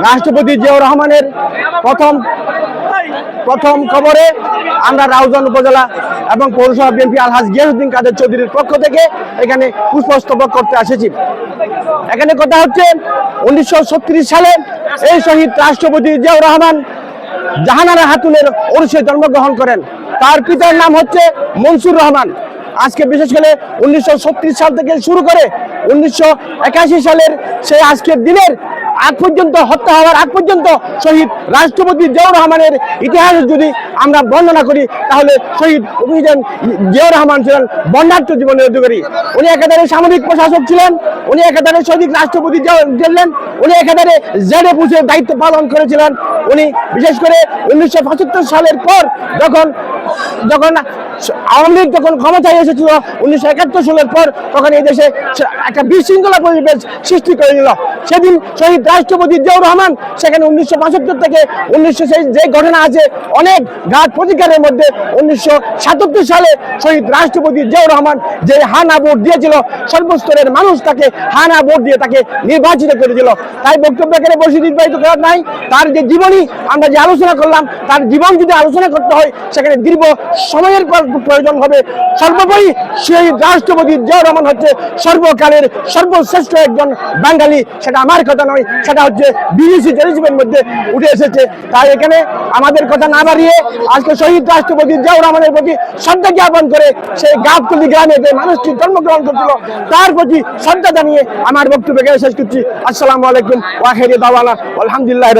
রাষ্ট্রপতি জিয়াউর রহমানের প্রথম খবরে আমরা রাউজান উপজেলা এবং পৌরসভা বিএনপি আলহাজ গিয়াসউদ্দিন কাদের চৌধুরীর পক্ষ থেকে এখানে পুষ্পস্তবক করতে এসেছি। এখানে কথা হচ্ছে 1936 সালে এই শহীদ রাষ্ট্রপতি জিয়াউর রহমান জাহানারা খাতুনের ওরসে জন্মগ্রহণ করেন। তার পিতার নাম হচ্ছে মনসুর রহমান। আজকে বিশেষ করে 1936 সাল থেকে শুরু করে 1981 সালের সেই আজকের দিনের আগ পর্যন্ত, হত্যা হওয়ার আগ পর্যন্ত শহীদ রাষ্ট্রপতি জিয়াউর রহমানের ইতিহাস যদি আমরা বর্ণনা করি, তাহলে শহীদ জিয়াউর রহমান ছিলেন বর্ণাঢ্য জীবনের অধিকারী। উনি একাধারে সামরিক প্রশাসক ছিলেন, উনি একাধারে শহীদ রাষ্ট্রপতি ছিলেন, উনি একাধারে জেডে পুষে দায়িত্ব পালন করেছিলেন। উনি বিশেষ করে 1975 সালের পর যখন আওয়ামী লীগ যখন ক্ষমতায় এসেছিল 1971 সালের পর, তখন এই দেশে একটা বিশৃঙ্খলা পরিবেশ সৃষ্টি করে দিল। সেদিন শহীদ রাষ্ট্রপতি জিয়াউর রহমান সেখানে 1975 থেকে 1900 যে ঘটনা আছে অনেক ঘাত প্রতিকারের মধ্যে 1977 সালে শহীদ রাষ্ট্রপতি জিয়াউর রহমান যে হানা ভোট দিয়েছিল, সর্বস্তরের মানুষ তাকে হানা ভোট দিয়ে তাকে নির্বাচিত করেছিল। তাই বক্তব্য এখানে বসে নির্বাচিত করার নাই। তার যে জীবনী আমরা যে আলোচনা করলাম, তার জীবন যদি আলোচনা করতে হয় সেখানে দীর্ঘ সময়ের প্রয়োজন হবে। সর্বোপরি শহীদ রাষ্ট্রপতি জিয়াউর রহমান হচ্ছে সর্বকালের সর্বশ্রেষ্ঠ একজন বাঙালি। সেটা আমার কথা নয়, সেটা হচ্ছে বিবিসি টেলিভিশনের মধ্যে উঠে এসেছে। তাই এখানে আমাদের কথা না বাড়িয়ে আজকে শহীদ রাষ্ট্রপতি জিয়াউর রহমানের প্রতি শ্রদ্ধা জ্ঞাপন করে সেই গাবতলী গ্রামে যে মানুষটি জন্মগ্রহণ করছিল তার প্রতি শ্রদ্ধা জানিয়ে আমার বক্তব্য শেষ করছি। আসসালামু আলাইকুম ওয়া আখিরি দাওয়ানা আলহামদুলিল্লাহ।